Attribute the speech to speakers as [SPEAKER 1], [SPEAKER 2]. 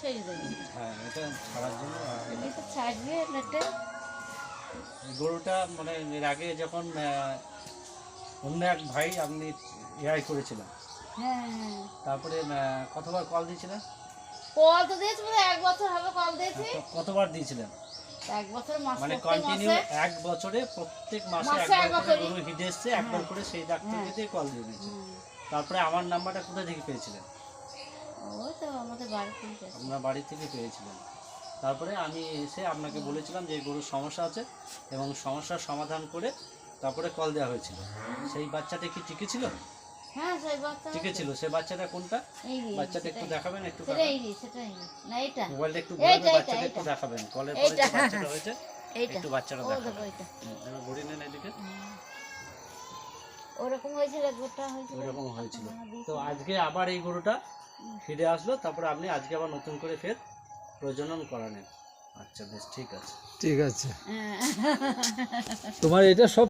[SPEAKER 1] ছেড়ে দেবে।
[SPEAKER 2] হ্যাঁ, এটা ছাড়ার জন্য
[SPEAKER 1] এটা ছাড়বে নেটে।
[SPEAKER 2] গরুটা মানে এর আগে যখন অন্য এক ভাই আপনি এআই করেছিলেন,
[SPEAKER 1] হ্যাঁ হ্যাঁ,
[SPEAKER 2] তারপরে কতবার কল দিয়েছিলেন?
[SPEAKER 1] কল তো দিয়েছি, মানে 1 বছর হবে কল দিয়েছি।
[SPEAKER 2] কতবার দিয়েছিলেন?
[SPEAKER 1] 1 বছর মাস,
[SPEAKER 2] মানে
[SPEAKER 1] প্রত্যেক
[SPEAKER 2] কন্টিনিউ
[SPEAKER 1] মাসে।
[SPEAKER 2] 1 বছরে প্রত্যেক মাসে
[SPEAKER 1] মাসে
[SPEAKER 2] একবার করে
[SPEAKER 1] করি।
[SPEAKER 2] গরু হিটে এসছে, একবার করে সেই ডাক্তারকে দিয়ে কল দিয়ে দিয়েছে। তারপরে আমার নাম্বারটা কোথা থেকে পেয়েছিলেন?
[SPEAKER 1] ওই তো আমাদের বাড়ি থেকে।
[SPEAKER 2] আপনার বাড়ি থেকে পেয়েছিলেন। তারপরে আমি এসে আপনাকে বলেছিলাম যে গরুর সমস্যা আছে এবং সমস্যার সমাধান করে তারপরে কল দেওয়া হয়েছিল। সেই বাচ্চাটা কি টিকে ছিল?
[SPEAKER 1] হ্যাঁ, সেই বাচ্চা
[SPEAKER 2] টিকে ছিল। সেই বাচ্চাটা কোনটা?
[SPEAKER 1] এই
[SPEAKER 2] বাচ্চাটা একটু দেখাবেন, একটু
[SPEAKER 1] সেটাই সেটাই না, এটা
[SPEAKER 2] মোবাইলটা একটু
[SPEAKER 1] এইটা,
[SPEAKER 2] ঘুরাবে,
[SPEAKER 1] এইটা,
[SPEAKER 2] বাচ্চাটা একটু
[SPEAKER 1] এইটা।
[SPEAKER 2] দেখাবেন। কলের পরে যে বাচ্চাটা হয়েছে
[SPEAKER 1] এইটা
[SPEAKER 2] একটু বাচ্চাটা
[SPEAKER 1] ও দেখো
[SPEAKER 2] দেখাবেন।
[SPEAKER 1] এটা
[SPEAKER 2] এবার ঘুরিয়ে নেন এদিকে।
[SPEAKER 1] ওরকম হয়েছিল, গোটা হয়েছিল।
[SPEAKER 2] ওইরকম হয়েছিল। তো আজকে আবার এই গরুটা ফিরে আসলো, তারপরে আপনি আজকে আবার নতুন করে ফের প্রজনন করালেন। আচ্ছা, বেশ, ঠিক আছে।
[SPEAKER 3] ঠিক আছে। তোমার এটা সব